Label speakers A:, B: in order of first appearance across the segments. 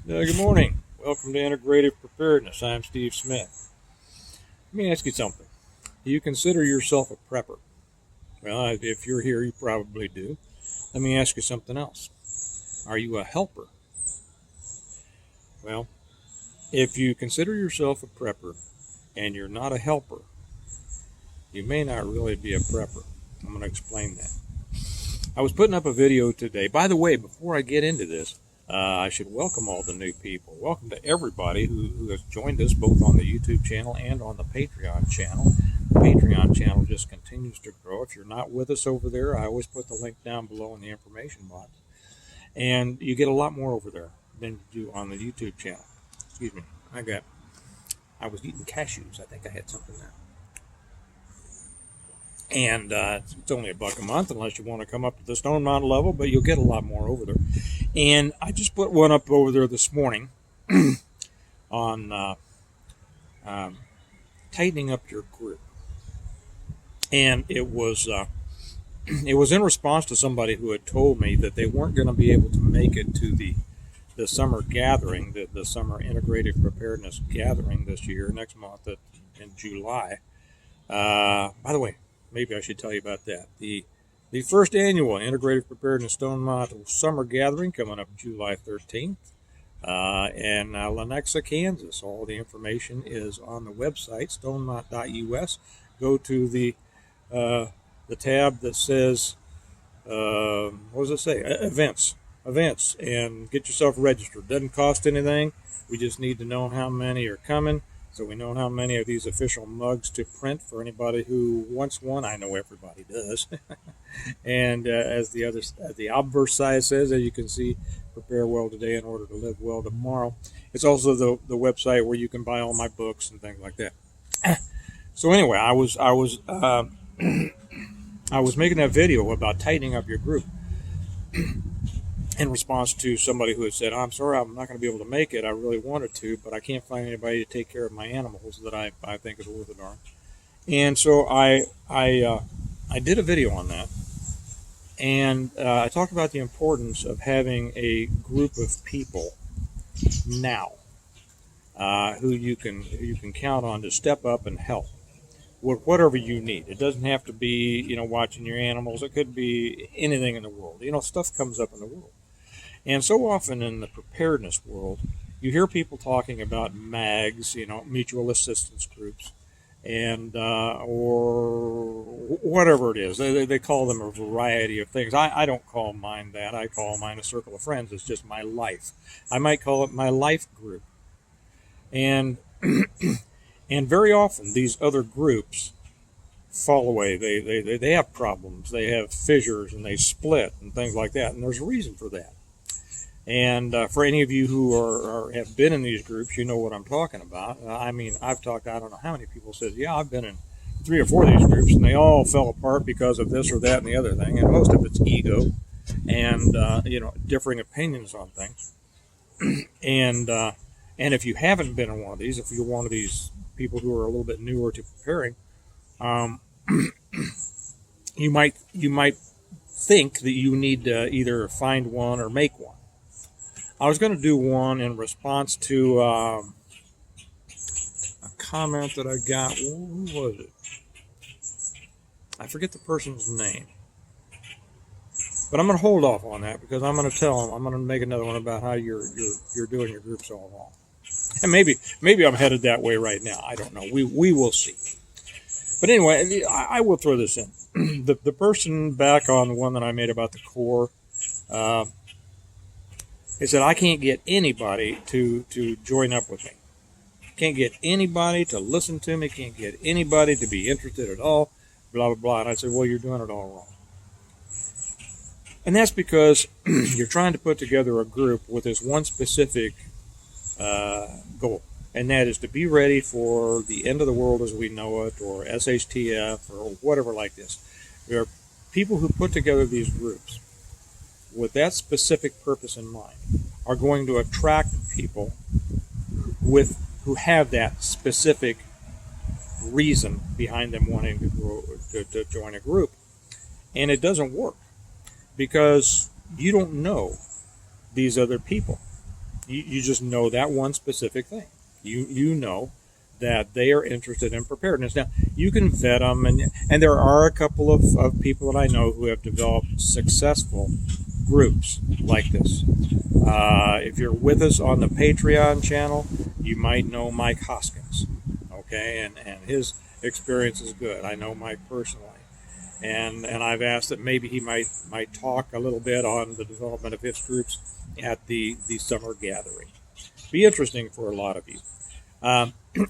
A: Good morning. Welcome to Integrative Preparedness. I'm Steve Smith. Let me ask you something. Do you consider yourself a prepper? Well, if you're here, you probably do. Let me ask you something else. Are you a helper? Well, if you consider yourself a prepper and you're not a helper, you may not really be a prepper. I'm going to explain that. I was putting up a video today. By the way, before I get into this, I should welcome all the new people. Welcome to everybody who has joined us both on the YouTube channel and on the Patreon channel. The Patreon channel just continues to grow. If you're not with us over there, I always put the link down below in the information box. And you get a lot more over there than you do on the YouTube channel. Excuse me. I was eating cashews. I think I had something there. And it's only $1 a month unless you want to come up to the Stone Mountain level, but you'll get a lot more over there. And I just put one up over there this morning on tightening up your grip. And it was in response to somebody who had told me that they weren't going to be able to make it to the summer gathering, the summer integrative preparedness gathering this year, next month in July. By the way, maybe I should tell you about that. The first annual Integrative Preparedness Stone Mountain Summer Gathering coming up July 13th in Lenexa, Kansas. All the information is on the website, stonemount.us. Go to the tab that says, what does it say? Events, and get yourself registered. Doesn't cost anything. We just need to know how many are coming, so we know how many of these official mugs to print for anybody who wants one. I know everybody does. And as the obverse side says, as you can see, prepare well today in order to live well tomorrow. It's also the website where you can buy all my books and things like that. So anyway, I was making that video about tightening up your group in response to somebody who had said, I'm sorry, I'm not going to be able to make it. I really wanted to, but I can't find anybody to take care of my animals that I think is worth a darn. And so I did a video on that, and I talked about the importance of having a group of people now who you can count on to step up and help with whatever you need. It doesn't have to be, watching your animals. It could be anything in the world. Stuff comes up in the world. And so often in the preparedness world, you hear people talking about MAGs, mutual assistance groups, and or whatever it is. They call them a variety of things. I don't call mine that. I call mine a circle of friends. It's just my life. I might call it my life group. And and very often these other groups fall away. They have problems. They have fissures, and they split and things like that. And there's a reason for that. And for any of you who have been in these groups, you know what I'm talking about. I've talked, I don't know how many people said, yeah, I've been in 3 or 4 of these groups, and they all fell apart because of this or that and the other thing. And most of it's ego and, differing opinions on things. And if you haven't been in one of these, if you're one of these people who are a little bit newer to preparing, you might think that you need to either find one or make one. I was going to do one in response to a comment that I got. Who was it? I forget the person's name. But I'm going to hold off on that because I'm going to tell them. I'm going to make another one about how you're doing your groups all wrong. And maybe I'm headed that way right now. I don't know. We will see. But anyway, I will throw this in. The person back on the one that I made about the core, he said, I can't get anybody to join up with me. Can't get anybody to listen to me. Can't get anybody to be interested at all. Blah, blah, blah. And I said, well, you're doing it all wrong. And that's because you're trying to put together a group with this one specific goal. And that is to be ready for the end of the world as we know it, or SHTF, or whatever like this. There are people who put together these groups with that specific purpose in mind are going to attract people who have that specific reason behind them wanting to join a group. And it doesn't work because you don't know these other people. You just know that one specific thing. You know that they are interested in preparedness. Now, you can vet them, and there are a couple of people that I know who have developed successful groups like this. If you're with us on the Patreon channel, you might know Mike Hoskins, okay, and his experience is good. I know Mike personally, and I've asked that maybe he might talk a little bit on the development of his groups at the summer gathering. Be interesting for a lot of you.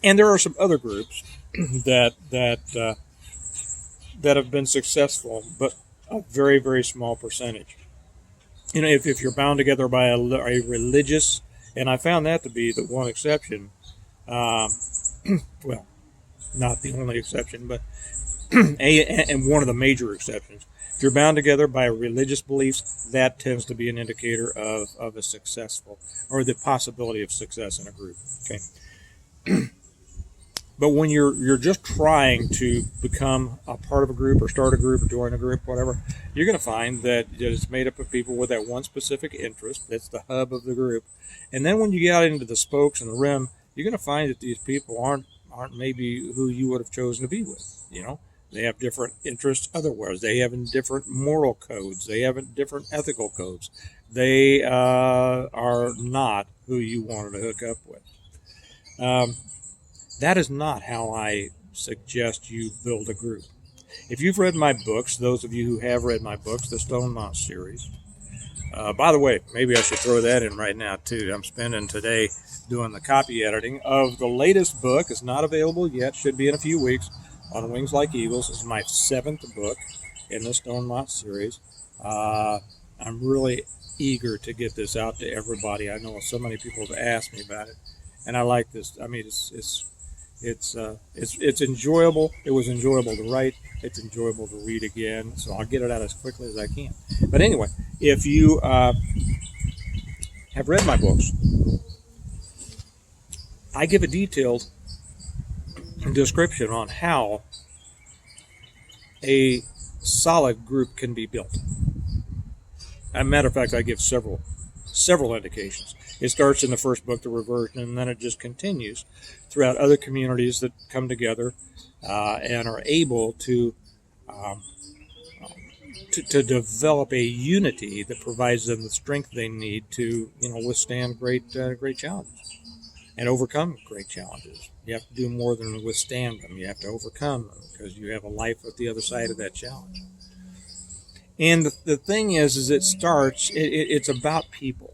A: And there are some other groups that have been successful, but a very, very small percentage. You know, if you're bound together by a religious, and I found that to be the one exception, well, not the only exception, but and one of the major exceptions. If you're bound together by religious beliefs, that tends to be an indicator of a successful, or the possibility of success in a group. Okay. But when you're just trying to become a part of a group or start a group or join a group, whatever, you're going to find that it's made up of people with that one specific interest. That's the hub of the group. And then when you get out into the spokes and the rim, you're going to find that these people aren't maybe who you would have chosen to be with. You know, they have different interests otherwise. They have different moral codes. They have different ethical codes. They are not who you wanted to hook up with. That is not how I suggest you build a group. If you've read my books, those of you who have read my books, the Stone Mountain series. By the way, maybe I should throw that in right now too. I'm spending today doing the copy editing of the latest book. It's not available yet. Should be in a few weeks. On Wings Like Eagles. This is my 7th book in the Stone Mountain series. I'm really eager to get this out to everybody. I know so many people have asked me about it, and I like this. I mean, it's enjoyable. It was enjoyable to write. It's enjoyable to read again. So I'll get it out as quickly as I can. But anyway, if you have read my books, I give a detailed description on how a solid group can be built. As a matter of fact, I give several indications. It starts in the first book, The Reversion, and then it just continues throughout other communities that come together and are able to develop a unity that provides them the strength they need to, withstand great challenges and overcome great challenges. You have to do more than withstand them. You have to overcome them because you have a life at the other side of that challenge. And the thing is it's about people.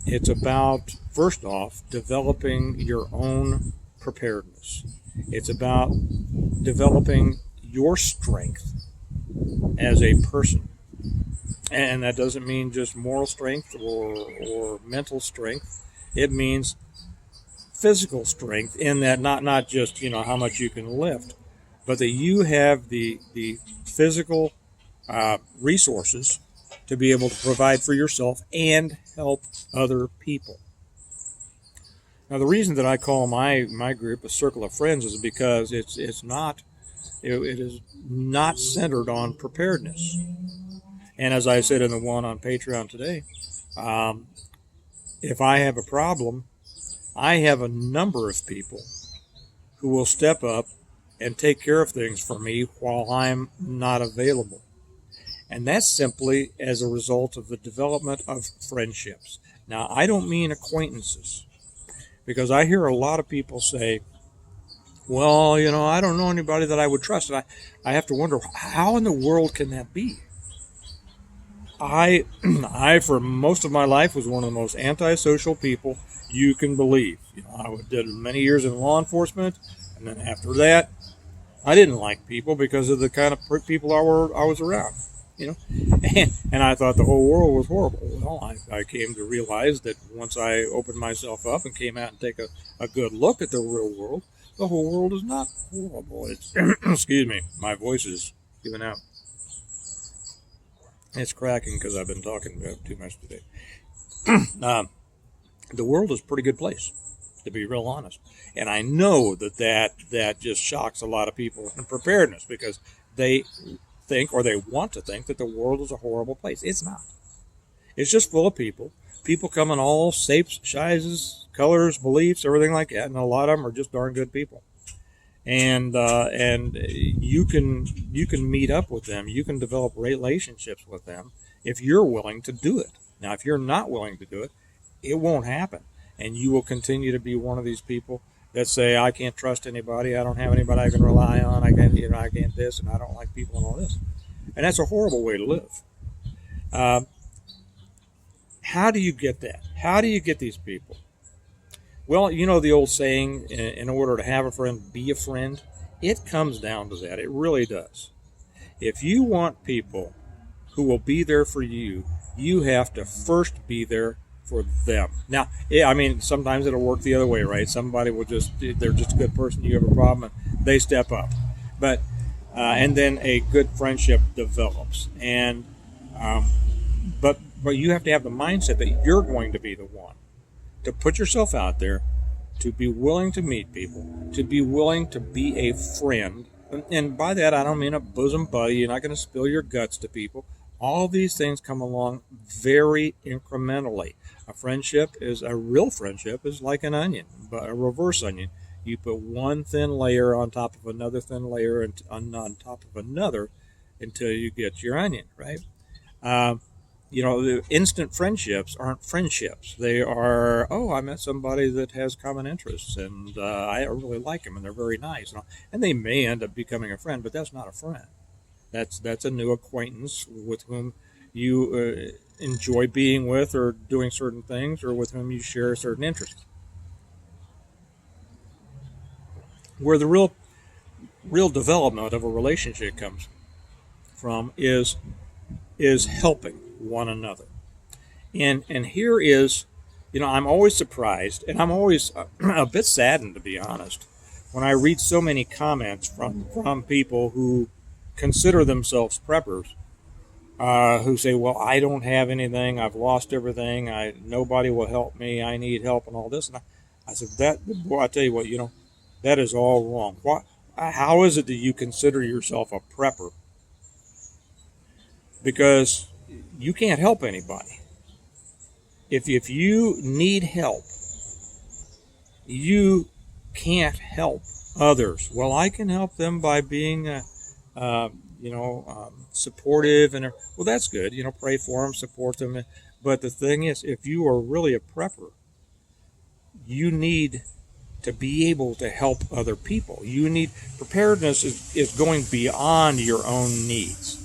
A: It's about, first off, developing your own preparedness. It's about developing your strength as a person. And that doesn't mean just moral strength or mental strength. It means physical strength in that not just, how much you can lift, but that you have the physical resources to be able to provide for yourself and help other people. Now, the reason that I call my group a circle of friends is because it is not centered on preparedness. And as I said in the one on Patreon today, if I have a problem, I have a number of people who will step up and take care of things for me while I'm not available. And that's simply as a result of the development of friendships. Now, I don't mean acquaintances, because I hear a lot of people say, well, I don't know anybody that I would trust. And I have to wonder, how in the world can that be? I, for most of my life, was one of the most antisocial people you can believe. I did many years in law enforcement, and then after that, I didn't like people because of the kind of people I was around. And I thought the whole world was horrible. Well, I came to realize that once I opened myself up and came out and take a good look at the real world, the whole world is not horrible. It's excuse me, my voice is giving out. It's cracking because I've been talking too much today. The world is a pretty good place, to be real honest. And I know that just shocks a lot of people in preparedness because they think, or they want to think, that the world is a horrible place. It's not. It's just full of people. People come in all shapes, sizes, colors, beliefs, everything like that, and a lot of them are just darn good people. And you can meet up with them. You can develop relationships with them if you're willing to do it. Now, if you're not willing to do it, it won't happen, and you will continue to be one of these people that say, I can't trust anybody. I don't have anybody I can rely on. I can't this, and I don't like people and all this. And that's a horrible way to live. How do you get that? How do you get these people? Well, you know the old saying, in order to have a friend, be a friend? It comes down to that. It really does. If you want people who will be there for you, you have to first be there for them. Now, I mean, sometimes it'll work the other way, right? Somebody will they're just a good person, you have a problem, and they step up. But, and then a good friendship develops. And, but you have to have the mindset that you're going to be the one to put yourself out there, to be willing to meet people, to be willing to be a friend. And by that, I don't mean a bosom buddy. You're not going to spill your guts to people. All these things come along very incrementally. A real friendship is like an onion, but a reverse onion. You put one thin layer on top of another thin layer and on top of another until you get your onion, right? The instant friendships aren't friendships. They are, I met somebody that has common interests, and I really like them, and they're very nice. And they may end up becoming a friend, but that's not a friend. That's a new acquaintance with whom you enjoy being with or doing certain things, or with whom you share certain interests. Where the real development of a relationship comes from is helping one another. And here is, I'm always surprised, and I'm always a bit saddened, to be honest, when I read so many comments from people who consider themselves preppers, who say, well, I don't have anything, I've lost everything, nobody will help me, I need help and all this. And I said, I tell you what, that is all wrong. How is it that you consider yourself a prepper? Because you can't help anybody. If you need help, you can't help others. Well, I can help them by being, supportive, and well, that's good. Pray for them, support them. But the thing is, if you are really a prepper, you need to be able to help other people. Preparedness is going beyond your own needs.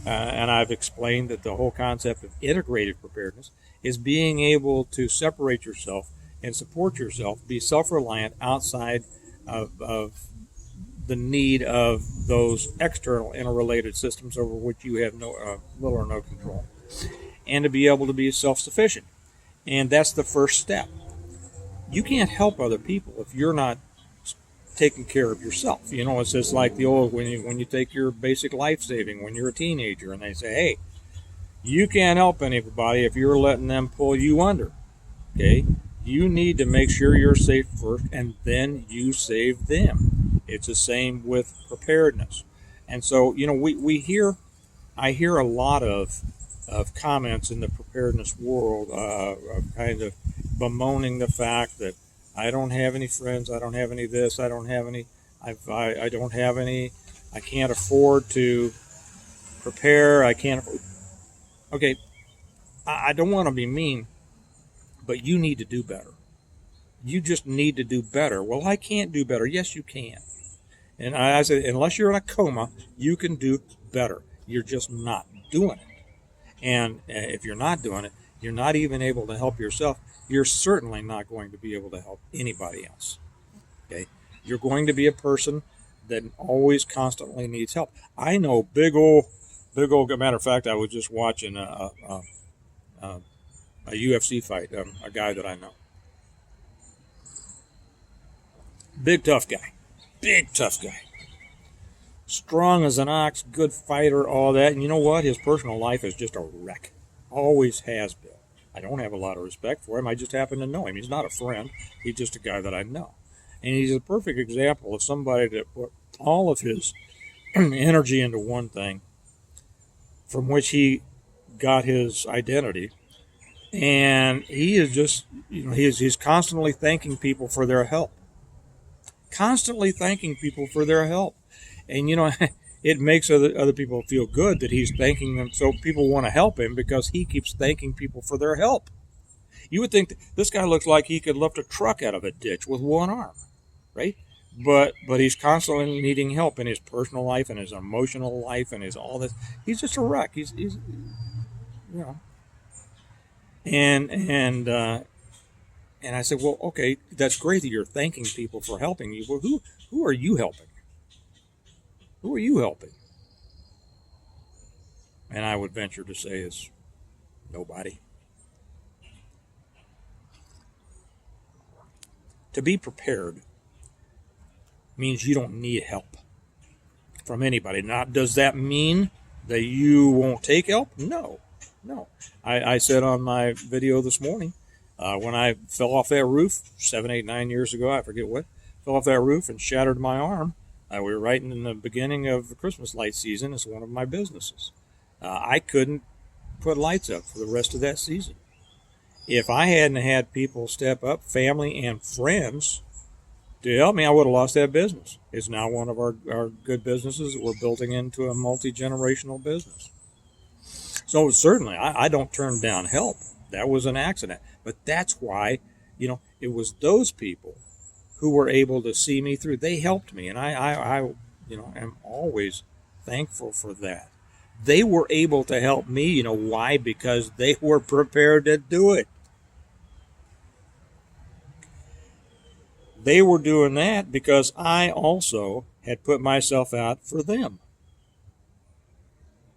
A: And I've explained that the whole concept of integrated preparedness is being able to separate yourself and support yourself, be self-reliant outside of the need of those external interrelated systems over which you have little or no control, and to be able to be self-sufficient. And that's the first step. You can't help other people if you're not taking care of yourself. It's just like the old, when you take your basic life saving when you're a teenager, and they say, hey, you can't help anybody if you're letting them pull you under. Okay? You need to make sure you're safe first, and then you save them. It's the same with preparedness. And so, I hear a lot of comments in the preparedness world of kind of bemoaning the fact that I don't have any friends, I don't have any this, I don't have any, I don't have any, I can't afford to prepare, I can't afford. Okay, I don't want to be mean, but you need to do better. You just need to do better. Well, I can't do better. Yes, you can. And I said, unless you're in a coma, you can do better. You're just not doing it. And if you're not doing it, you're not even able to help yourself. You're certainly not going to be able to help anybody else. Okay? You're going to be a person that always constantly needs help. I know big old, matter of fact, I was just watching a UFC fight, a guy that I know. Big tough guy. Strong as an ox, good fighter, all that. And you know what? His personal life is just a wreck. Always has been. I don't have a lot of respect for him. I just happen to know him. He's not a friend. He's just a guy that I know. And he's a perfect example of somebody that put all of his energy into one thing, from which he got his identity, and he is just, he's constantly thanking people for their help, constantly thanking people for their help, and it makes other people feel good that he's thanking them, so people want to help him because he keeps thanking people for their help. You would think that this guy looks like he could lift a truck out of a ditch with one arm, right? But he's constantly needing help in his personal life and his emotional life and his all this. He's just a wreck. He's and I said, well, okay, that's great that you're thanking people for helping you. Well, who are you helping? Who are you helping? And I would venture to say is nobody. To be prepared means you don't need help from anybody. Now, does that mean that you won't take help? No. I said on my video this morning, when I fell off that roof 7, 8, 9 years ago, I forget what, fell off that roof and shattered my arm. We were right in the beginning of the Christmas light season. It's one of my businesses. I couldn't put lights up for the rest of that season. If I hadn't had people step up, family and friends, to help me, I would have lost that business. It's now one of our good businesses that we're building into a multi-generational business. So certainly, I don't turn down help. That was an accident. But that's why, it was those people who were able to see me through. They helped me, and I am always thankful for that. They were able to help me. Why? Because they were prepared to do it. They were doing that because I also had put myself out for them.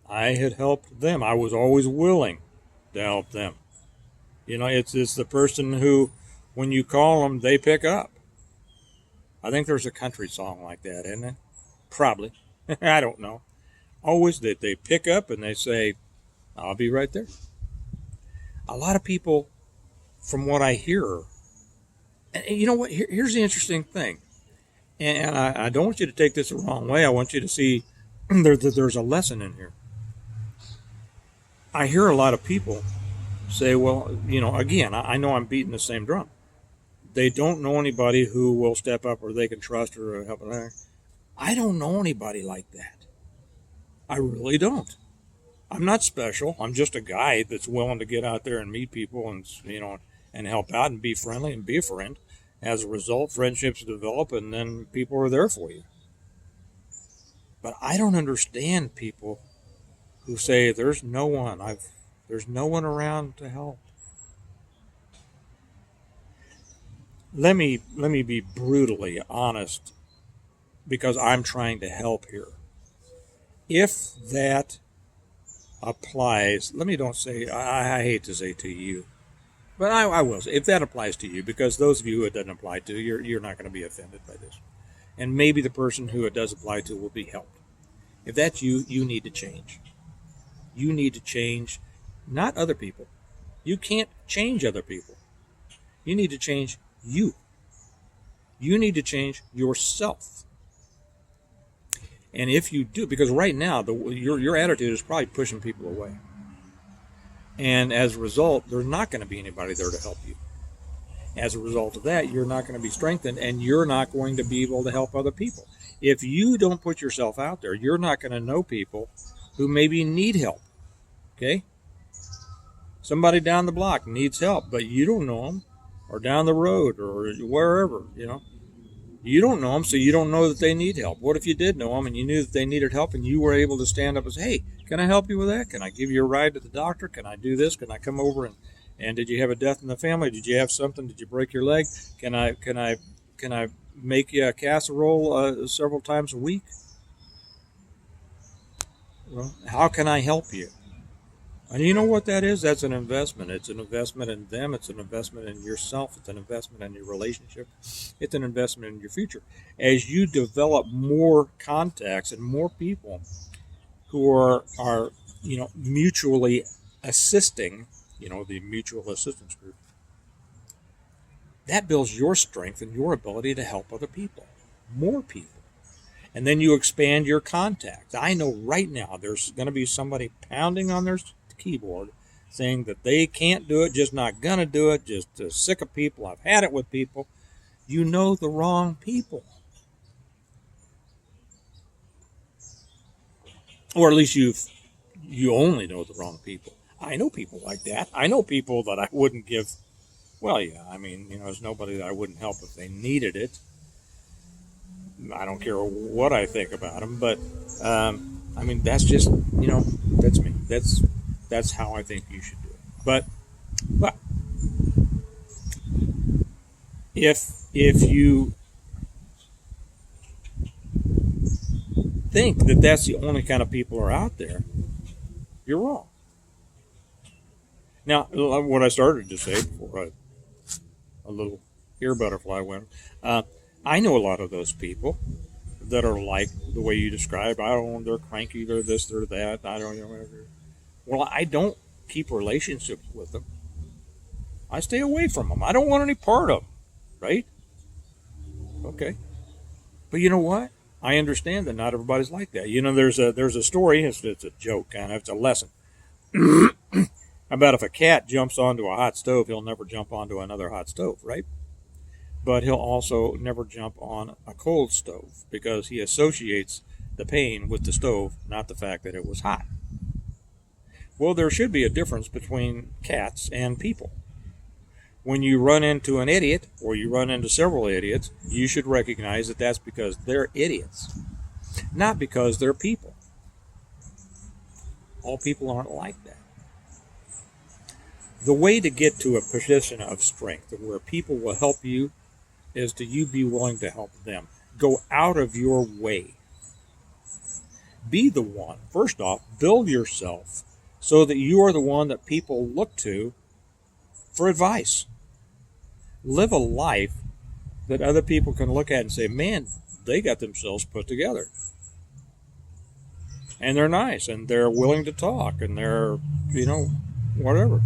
A: I had helped them. I was always willing to help them. It's the person who, when you call them, they pick up. I think there's a country song like that, isn't it? Probably. I don't know. Always that they pick up and they say, I'll be right there. A lot of people, from what I hear, and you know what? Here's the interesting thing. And I don't want you to take this the wrong way. I want you to see there's a lesson in here. I hear a lot of people say, well, again, I know I'm beating the same drum. They don't know anybody who will step up or they can trust or help. I don't know anybody like that. I really don't. I'm not special. I'm just a guy that's willing to get out there and meet people and, and help out and be friendly and be a friend. As a result, friendships develop and then people are there for you. But I don't understand people who say there's no one around to help. Let me be brutally honest because I'm trying to help here. If that applies, I hate to say to you, but I will say, if that applies to you, because those of you who it doesn't apply to, you're not going to be offended by this. And maybe the person who it does apply to will be helped. If that's you, you need to change. You need to change, not other people. You can't change other people. You need to change you. You need to change yourself. And if you do, because right now, your attitude is probably pushing people away. And as a result, there's not going to be anybody there to help you. As a result of that, you're not going to be strengthened and you're not going to be able to help other people. If you don't put yourself out there, you're not going to know people who maybe need help. Okay? Somebody down the block needs help, but you don't know them, or down the road, or wherever, You don't know them, so you don't know that they need help. What if you did know them and you knew that they needed help and you were able to stand up and say, hey, can I help you with that? Can I give you a ride to the doctor? Can I do this? Can I come over and did you have a death in the family? Did you have something? Did you break your leg? Can I make you a casserole several times a week? Well, how can I help you? And you know what that is? That's an investment. It's an investment in them. It's an investment in yourself. It's an investment in your relationship. It's an investment in your future. As you develop more contacts and more people who are mutually assisting, the mutual assistance group, that builds your strength and your ability to help other people, more people. And then you expand your contacts. I know right now there's going to be somebody pounding on their keyboard saying that they can't do it, just not gonna do it, just sick of people, I've had it with people, you know the wrong people. Or at least you only know the wrong people. I know people like that. I know people that I wouldn't give. Well, yeah, I mean, there's nobody that I wouldn't help if they needed it. I don't care what I think about them, but I mean, that's just, that's me. That's how I think you should do it. But if you think that that's the only kind of people are out there, you're wrong. Now, what I started to say before a little ear butterfly went, I know a lot of those people that are like the way you described. I don't know, they're cranky, they're this, they're that. I don't know. Whatever. Well, I don't keep relationships with them. I stay away from them. I don't want any part of them, right? Okay. But you know what? I understand that not everybody's like that. There's a story. It's a joke, kind of. It's a lesson about if a cat jumps onto a hot stove, he'll never jump onto another hot stove, right? But he'll also never jump on a cold stove because he associates the pain with the stove, not the fact that it was hot. Well, there should be a difference between cats and people. When you run into an idiot, or you run into several idiots, you should recognize that that's because they're idiots, not because they're people. All people aren't like that. The way to get to a position of strength where people will help you is to you be willing to help them. Go out of your way. Be the one. First off, build yourself so that you are the one that people look to for advice. Live a life that other people can look at and say, man, they got themselves put together. And they're nice, and they're willing to talk, and they're, whatever.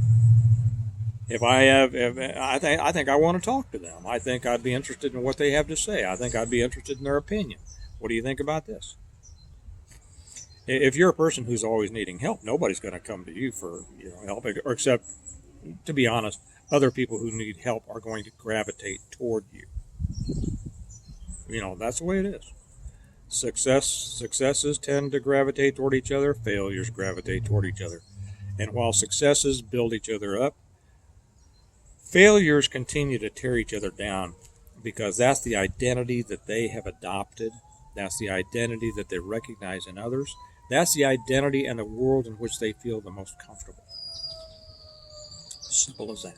A: I think I want to talk to them. I think I'd be interested in what they have to say. I think I'd be interested in their opinion. What do you think about this? If you're a person who's always needing help, nobody's going to come to you for help, or except, to be honest, other people who need help are going to gravitate toward you. That's the way it is. Successes tend to gravitate toward each other. Failures gravitate toward each other. And while successes build each other up, failures continue to tear each other down because that's the identity that they have adopted. That's the identity that they recognize in others. That's the identity and the world in which they feel the most comfortable. Simple as that.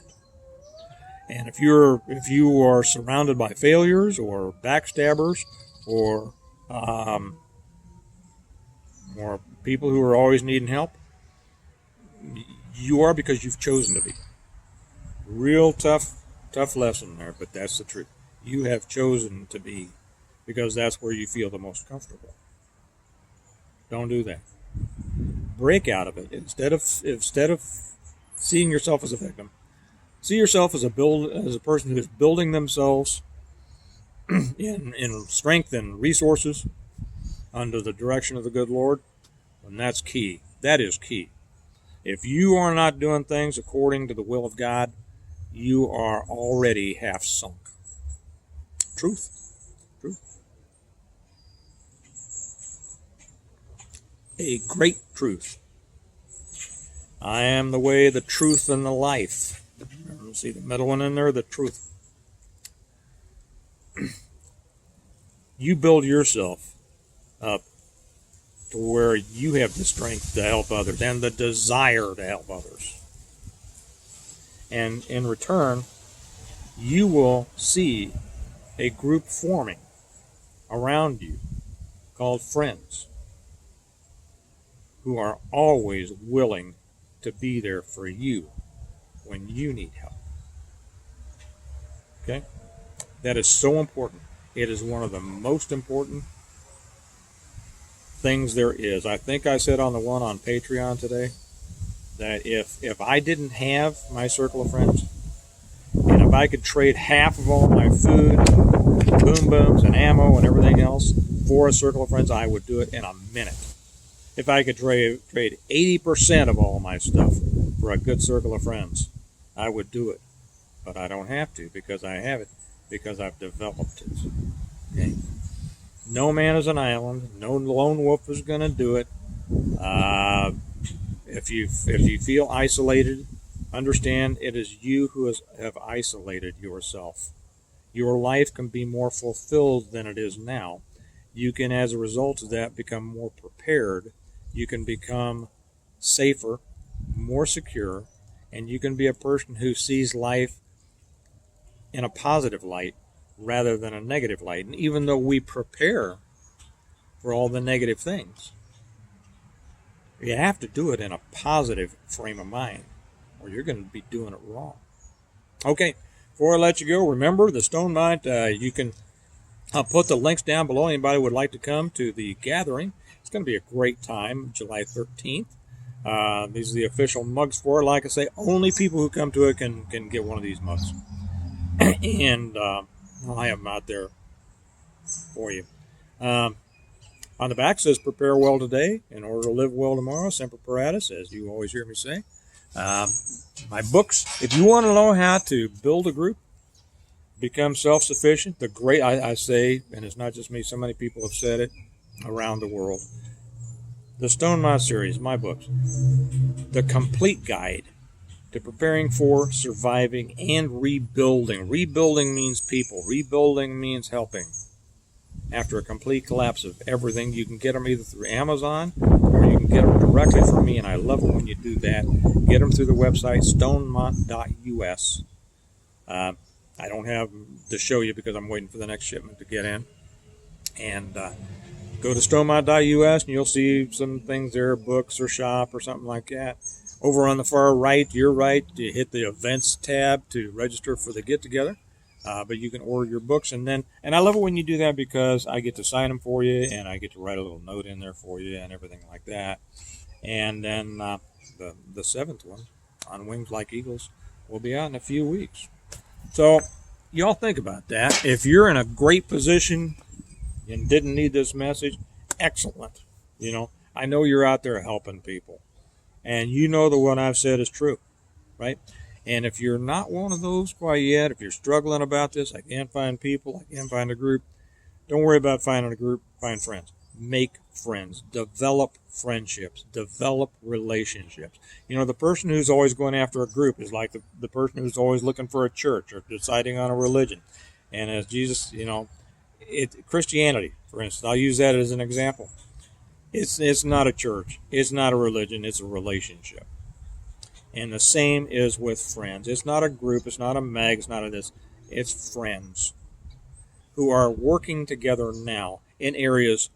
A: And if you are surrounded by failures or backstabbers or people who are always needing help, you are because you've chosen to be. Real tough lesson there, but that's the truth. You have chosen to be because that's where you feel the most comfortable. Don't do that. Break out of it. Instead of seeing yourself as a victim, see yourself as a person who is building themselves in strength and resources under the direction of the good Lord, and that's key. That is key. If you are not doing things according to the will of God, you are already half sunk. Truth. A great truth. I am the way, the truth, and the life. See the middle one in there? The truth. You build yourself up to where you have the strength to help others and the desire to help others. And in return, you will see a group forming around you called friends who are always willing to be there for you when you need help. Okay? That is so important. It is one of the most important things there is. I think I said on the one on Patreon today that if I didn't have my circle of friends, and if I could trade half of all my food, boom booms and ammo and everything else for a circle of friends, I would do it in a minute. if I could trade 80% of all my stuff for a good circle of friends, I would do it. But I don't have to because I have it, because I've developed it. Okay? No man is an island. No lone wolf is going to do it. If you feel isolated, understand it is you who have isolated yourself. Your life can be more fulfilled than it is now. You can, as a result of that, become more prepared. You can become safer, more secure, and you can be a person who sees life in a positive light rather than a negative light. And even though we prepare for all the negative things, you have to do it in a positive frame of mind, or you're going to be doing it wrong. Okay, before I let you go, remember the Stone Mind. You can put the links down below. Anybody would like to come to the gathering. It's going to be a great time, July 13th. These are the official mugs for it. Like I say, only people who come to it can get one of these mugs. And I'll have them out there for you. On the back says, prepare well today in order to live well tomorrow. Semper Paratus, as you always hear me say. My books, if you want to know how to build a group, become self-sufficient, I say, and it's not just me, so many people have said it around the world. The Stone Mind series, my books, the complete guide to preparing for, surviving, and rebuilding. Rebuilding means people. Rebuilding means helping. After a complete collapse of everything, you can get them either through Amazon or you can get them directly from me, and I love it when you do that. Get them through the website, stonemont.us. I don't have to show you because I'm waiting for the next shipment to get in. And go to stonemont.us and you'll see some things there, books or shop or something like that. Over on the far right, to your right, you hit the events tab to register for the get-together. But you can order your books, and I love it when you do that because I get to sign them for you, and I get to write a little note in there for you and everything like that. And then the seventh one, On Wings Like Eagles, will be out in a few weeks. So y'all think about that. If you're in a great position and didn't need this message, excellent. I know you're out there helping people, and you know the one I've said is true, right? And if you're not one of those quite yet, if you're struggling about this, I can't find people, I can't find a group, don't worry about finding a group, find friends. Make friends. Develop friendships. Develop relationships. The person who's always going after a group is like the person who's always looking for a church or deciding on a religion. And as Jesus, Christianity, for instance, I'll use that as an example. It's not a church. It's not a religion. It's a relationship. And the same is with friends. It's not a group. It's not a mag. It's not a this. It's friends who are working together now in areas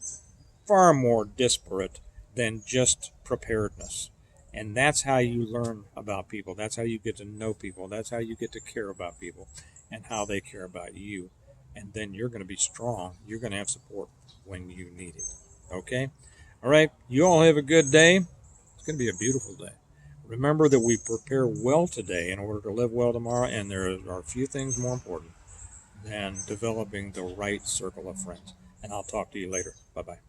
A: far more disparate than just preparedness. And that's how you learn about people. That's how you get to know people. That's how you get to care about people and how they care about you. And then you're going to be strong. You're going to have support when you need it. Okay? All right. You all have a good day. It's going to be a beautiful day. Remember that we prepare well today in order to live well tomorrow, and there are a few things more important than developing the right circle of friends. And I'll talk to you later. Bye-bye.